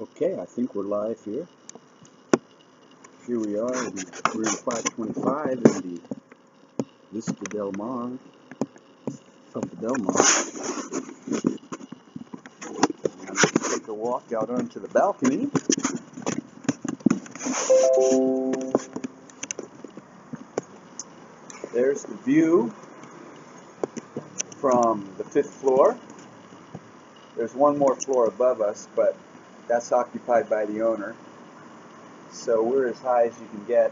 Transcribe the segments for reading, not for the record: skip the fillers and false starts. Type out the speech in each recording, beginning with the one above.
Okay, I think we're live here. Here we are, we're in 525 in the Vista Del Mar of the Belmar. And let's take a walk out onto the balcony. There's the view from the 5th floor. There's one more floor above us, but that's occupied by the owner. So we're as high as you can get.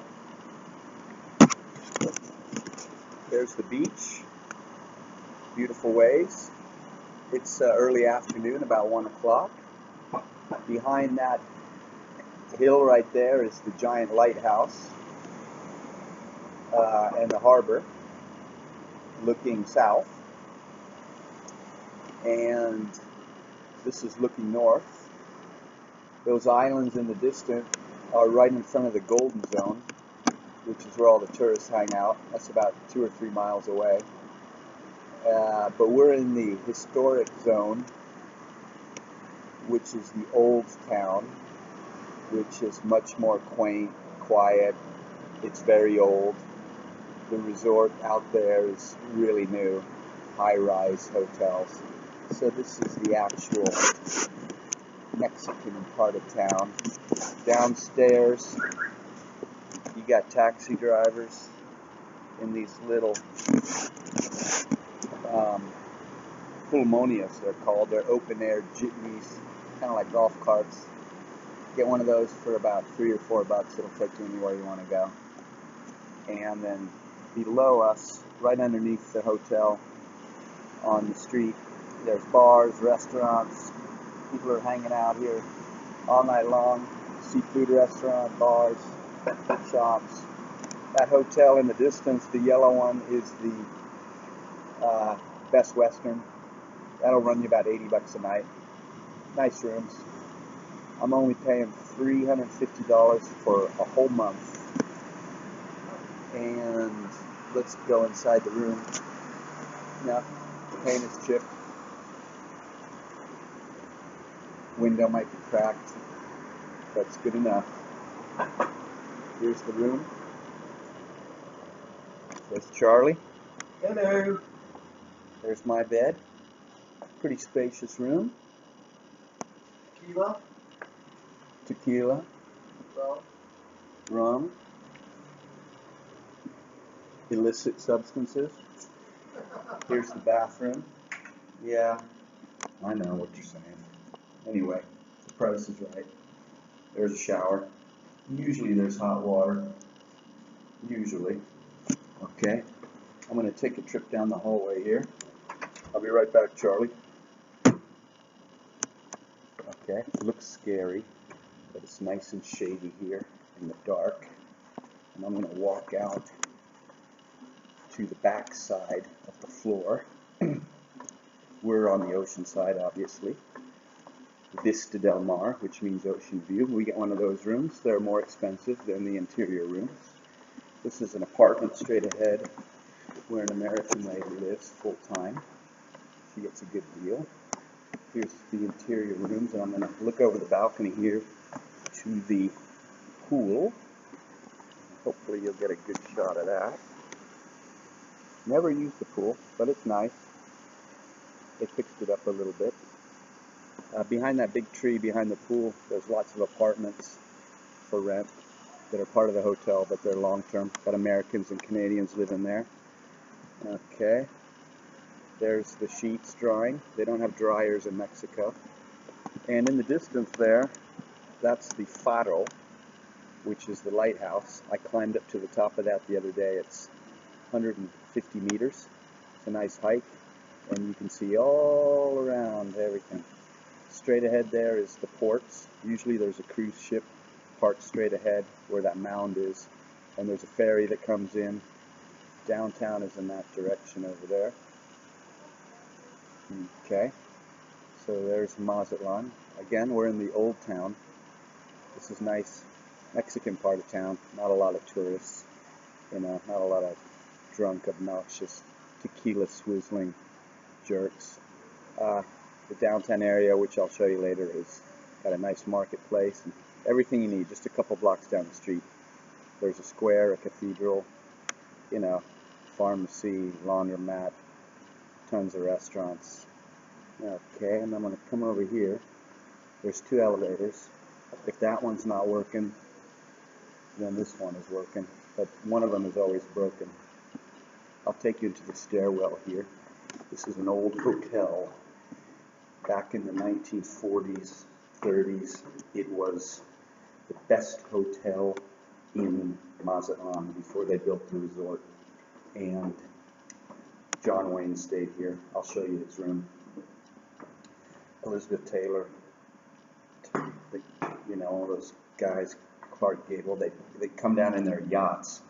There's the beach. Beautiful waves. It's early afternoon, about 1 o'clock. Behind that hill right there is the giant lighthouse and the harbor looking south. And this is looking north. Those islands in the distance are right in front of the Golden Zone, which is where all the tourists hang out. That's about 2 or 3 miles away. But we're in the historic zone, which is the old town, which is much more quaint, quiet. It's very old. The resort out there is really new, high-rise hotels. So this is the actual Mexican part of town. Downstairs, you got taxi drivers in these little pulmonias, they're called. They're open-air jitneys, kind of like golf carts. Get one of those for about $3 or $4. It'll take you anywhere you want to go. And then below us, right underneath the hotel, on the street, there's bars, restaurants. People are hanging out here all night long. Seafood restaurant, bars, shops. That hotel in the distance, the yellow one, is the Best Western. That'll run you about $80 a night. Nice rooms. I'm only paying $350 for a whole month. And let's go inside the room. Yeah, the paint is chipped. Window might be cracked. That's good enough. Here's the room. There's Charlie. Hello. There's my bed. Pretty spacious room. Tequila. Rum. Illicit substances. Here's the bathroom. Yeah, I know what you're saying. Anyway, the price is right. There's a shower. Usually there's hot water. Usually. Okay. I'm going to take a trip down the hallway here. I'll be right back, Charlie. Okay, it looks scary, but it's nice and shady here in the dark. And I'm going to walk out to the back side of the floor. We're on the ocean side, obviously. Vista Del Mar, which means ocean view. We get one of those rooms. They're more expensive than the interior rooms. This is an apartment straight ahead where an American lady lives full-time. She gets a good deal. Here's the interior rooms, and I'm going to look over the balcony here to the pool. Hopefully you'll get a good shot of that. Never used the pool, but it's nice. They fixed it up a little bit. Behind that big tree behind the pool, there's lots of apartments for rent that are part of the hotel, but they're long-term. Got Americans and Canadians living there. Okay. There's the sheets drying. They don't have dryers in Mexico. And in the distance there, that's the Faro, which is the lighthouse. I climbed up to the top of that the other day. It's 150 meters. It's a nice hike, and you can see all around everything. Straight ahead there is the ports. Usually there's a cruise ship parked straight ahead where that mound is, and there's a ferry that comes in. Downtown is in that direction over there. Okay, so there's Mazatlan. Again, we're in the old town. This is nice Mexican part of town. Not a lot of tourists, you know, not a lot of drunk, obnoxious, tequila swizzling jerks. The downtown area, which I'll show you later, is Got a nice marketplace and everything you need, just a couple blocks down the street. There's a square, a cathedral, you know, pharmacy, laundromat, tons of restaurants. Okay, and I'm going to come over here. There's two elevators. If that one's not working, then this one is working, but one of them is always broken. I'll take you into the stairwell here. This is an old hotel. Back in the 1940s, 30s, it was the best hotel in Mazatlan before they built the resort. And John Wayne stayed here. I'll show you his room. Elizabeth Taylor, you know, all those guys, Clark Gable, they come down in their yachts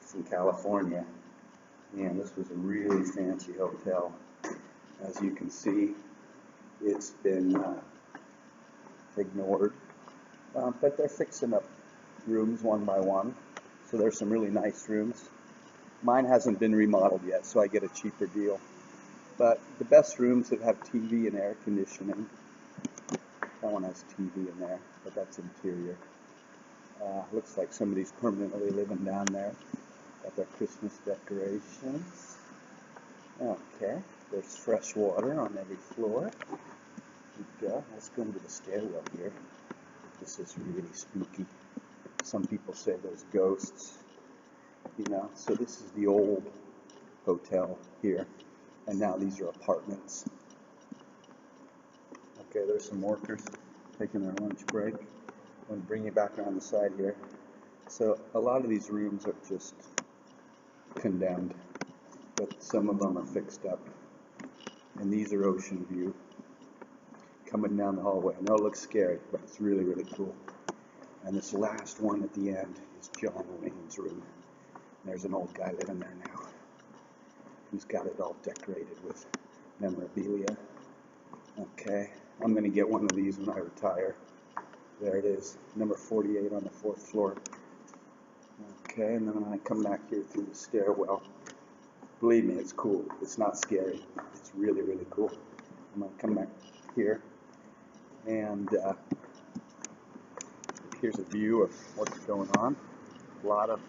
from California. And this was a really fancy hotel. As you can see, it's been ignored, but they're fixing up rooms one by one. So there's some really nice rooms. Mine hasn't been remodeled yet, so I get a cheaper deal. But the best rooms that have TV and air conditioning. That one has TV in there, but that's interior. Looks like somebody's permanently living down there. Got their Christmas decorations. Okay, there's fresh water on every floor. Let's go into the stairwell here. This is really spooky. Some people say there's ghosts, you know. So this is the old hotel here, and now these are apartments. Okay, there's some workers taking their lunch break. I'm going to bring you back around the side here. So a lot of these rooms are just condemned, but some of them are fixed up. And these are ocean view coming down the hallway. I know it looks scary, but it's really, really cool. And this last one at the end is John Wayne's room. There's an old guy living there now who's got it all decorated with memorabilia. Okay, I'm going to get one of these when I retire. There it is, number 48 on the 4th floor. Okay, and then when I come back here through the stairwell, believe me, it's cool. It's not scary. It's really, really cool. I'm going to come back here, and here's a view of what's going on. A lot of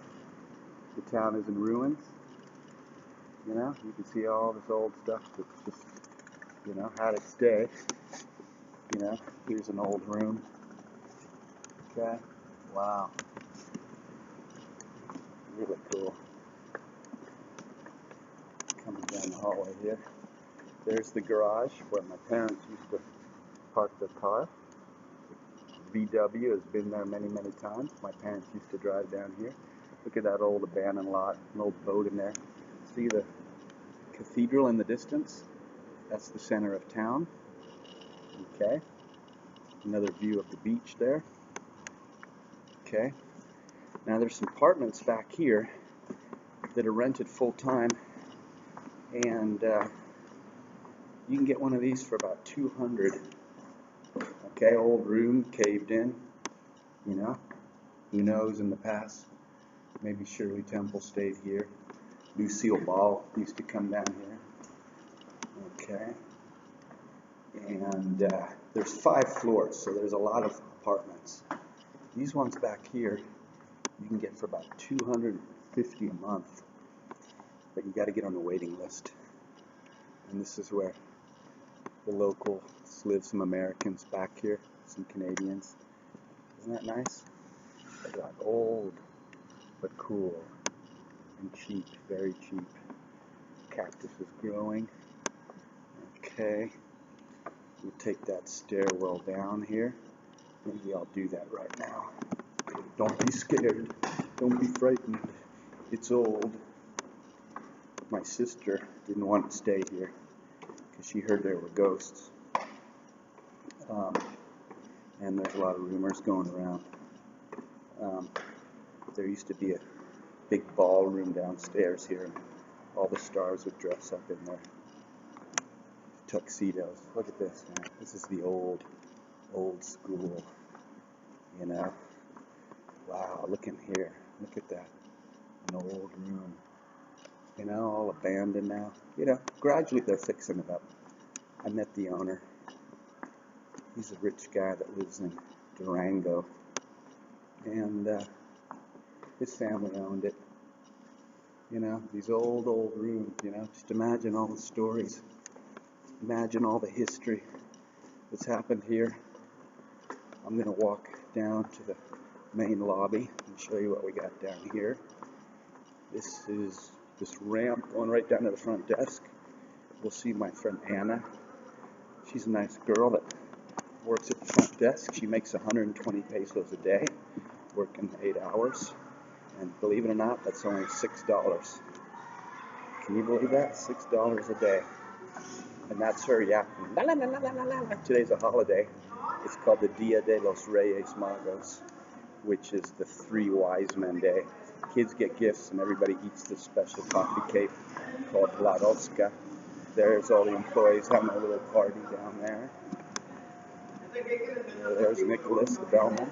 the town is in ruins. You know, you can see all this old stuff that's just, you know, had its day. You know, here's an old room. Okay, wow. Really cool. Coming down the hallway here. There's the garage where my parents used to park their car. VW has been there many, many times. My parents used to drive down here. Look at that old abandoned lot, an old boat in there. See the cathedral in the distance? That's the center of town. Okay. Another view of the beach there. Okay. Now there's some apartments back here that are rented full time, and you can get one of these for about $200. Okay, old room, caved in, you know, who knows in the past, maybe Shirley Temple stayed here, Lucille Ball used to come down here, okay, and there's 5 floors, so there's a lot of apartments. These ones back here, you can get for about $250 a month, but you got to get on the waiting list, and this is where the locals live, some Americans back here, some Canadians. Isn't that nice? They're like old, but cool, and cheap, very cheap. Cactus is growing. Okay, we'll take that stairwell down here. Maybe I'll do that right now. Don't be scared. Don't be frightened. It's old. My sister didn't want to stay here because she heard there were ghosts. And there's a lot of rumors going around. There used to be a big ballroom downstairs here, and all the stars would dress up in their tuxedos. Look at this, man. This is the old school, you know. Wow, look in here. Look at that. An old room. You know, all abandoned now. You know, gradually they're fixing it up. I met the owner. He's a rich guy that lives in Durango, and his family owned it. You know, these old rooms, you know, just imagine all the stories. Imagine all the history that's happened here. I'm going to walk down to the main lobby and show you what we got down here. This is this ramp going right down to the front desk. We'll see my friend Anna. She's a nice girl that works at the front desk. She makes 120 pesos a day, working 8 hours. And believe it or not, that's only $6. Can you believe that? $6 a day. And that's her yapping. La, la, la, la, la, la. Today's a holiday. It's called the Dia de los Reyes Magos, which is the 3 wise men day. Kids get gifts and everybody eats this special coffee cake called La Rosca. There's all the employees having a little party down there. There's Nicholas, the bellman.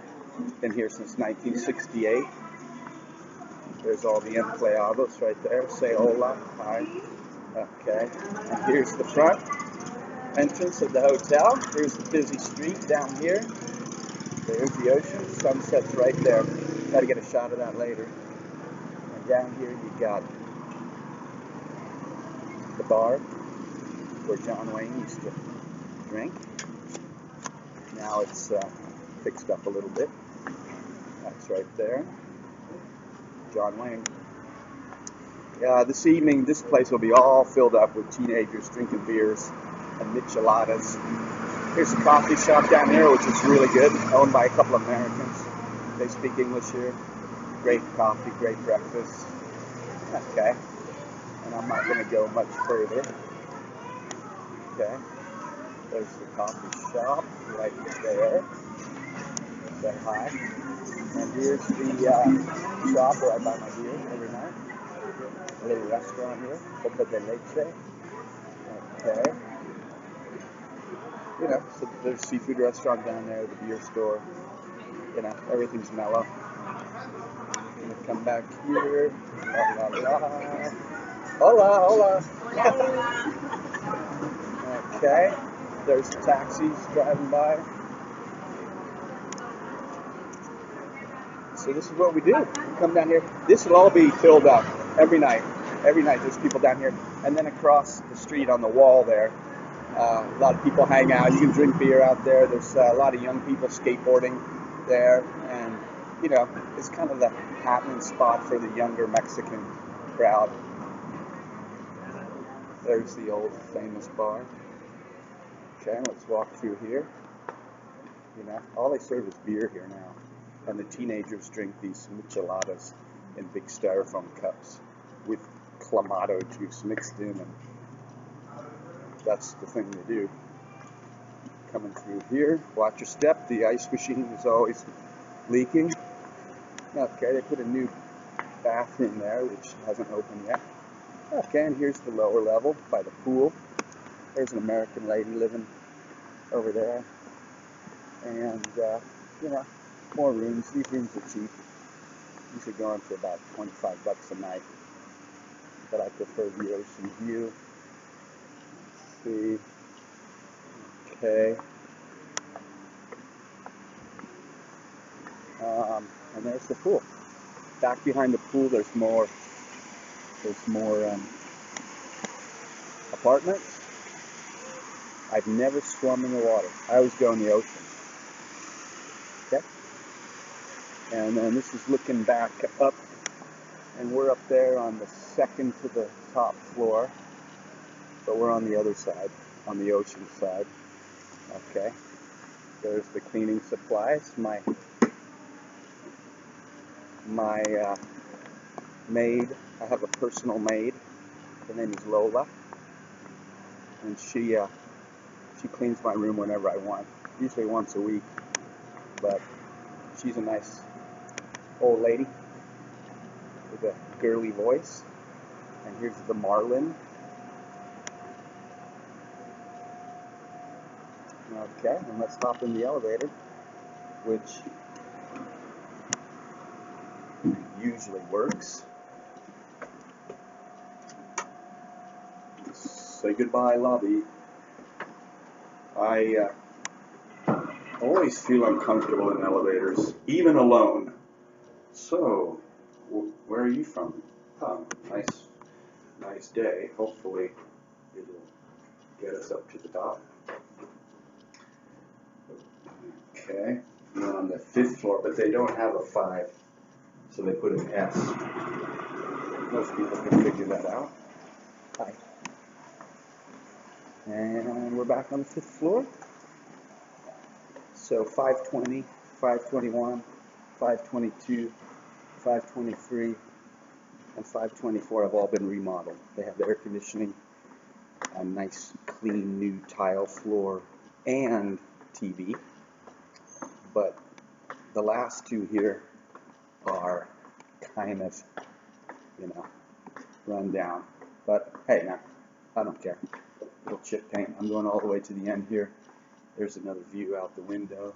Been here since 1968. There's all the empleados right there. Say hola, hi. Okay. And here's the front entrance of the hotel. Here's the busy street down here. There's the ocean. Sunset's right there. Got to get a shot of that later. And down here you got the bar where John Wayne used to drink. Now it's fixed up a little bit. That's right there. John Wayne. This evening, this place will be all filled up with teenagers drinking beers and micheladas. Here's a coffee shop down here, which is really good, owned by a couple of Americans. They speak English here. Great coffee, great breakfast. Okay. And I'm not going to go much further. Okay. There's the coffee shop right there. Say hi. And here's the shop where I buy my beer every night. A little restaurant here. Copa de Leche. Okay. You know, so there's a seafood restaurant down there, the beer store. You know, everything's mellow. I'm gonna come back here. La la la. Hola, hola. Okay. There's taxis driving by. So this is what we do. We come down here. This will all be filled up every night. Every night there's people down here. And then across the street on the wall there, a lot of people hang out. You can drink beer out there. There's a lot of young people skateboarding there. And, you know, it's kind of the happening spot for the younger Mexican crowd. There's the old famous bar. Okay, let's walk through here. You know, all they serve is beer here now. And the teenagers drink these micheladas in big styrofoam cups with clamato juice mixed in, and that's the thing they do. Coming through here, watch your step. The ice machine is always leaking. Okay, they put a new bathroom there, which hasn't opened yet. Okay, and here's the lower level by the pool. There's an American lady living over there. And, you know, more rooms. These rooms are cheap. These are going for about $25 a night. But I prefer the ocean view. Let's see. Okay. And there's the pool. Back behind the pool, there's more apartments. I've never swum in the water. I always go in the ocean. Okay. And then this is looking back up, and we're up there on the second to the top floor, but we're on the other side, on the ocean side. Okay. There's the cleaning supplies. My maid, I have a personal maid. Her name is Lola, and she cleans my room whenever I want, usually once a week, but she's a nice old lady with a girly voice. And here's the Marlin. Okay, and let's hop in the elevator, which usually works. Say goodbye, lobby. I Always feel uncomfortable in elevators, even alone. So, where are you from? Oh, nice day. Hopefully, it'll get us up to the top. Okay, we're on the 5th floor, but they don't have a 5, so they put an S. Most people can figure that out. Hi. And we're back on the 5th floor. So 520, 521, 522, 523, and 524 have all been remodeled. They have air conditioning, a nice clean new tile floor, and TV. But the last two here are kind of, run down. But hey, now, I don't care. Little chip paint. I'm going all the way to the end here. There's another view out the window.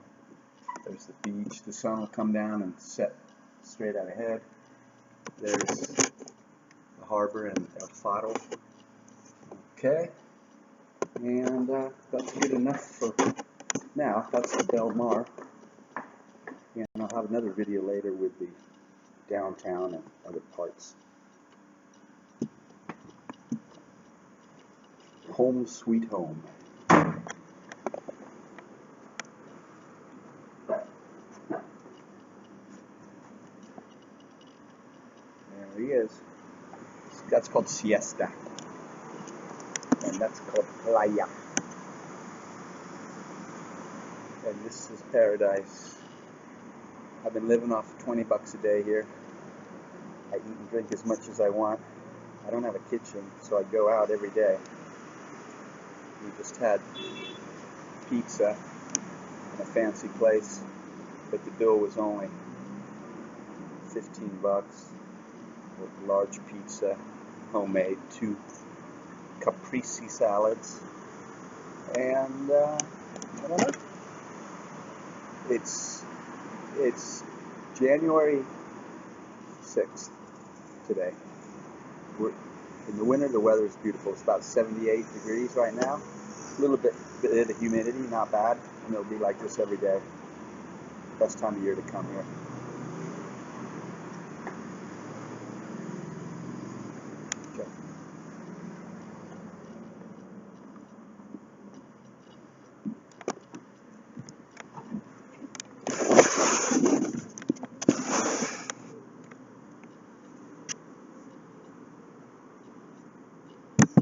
There's the beach. The sun will come down and set straight out ahead. There's the harbor and El Faro. Okay. And that's good enough for now. That's the Belmar. And I'll have another video later with the downtown and other parts. Home sweet home. There he is. That's called siesta. And that's called playa. And this is paradise. I've been living off $20 a day here. I eat and drink as much as I want. I don't have a kitchen, so I go out every day. We just had pizza in a fancy place, but the bill was only $15 with large pizza, homemade, 2 caprese salads, and I don't know. It's January 6th today. In the winter, the weather is beautiful. It's about 78 degrees right now. A little bit of humidity, not bad. And it'll be like this every day. Best time of year to come here.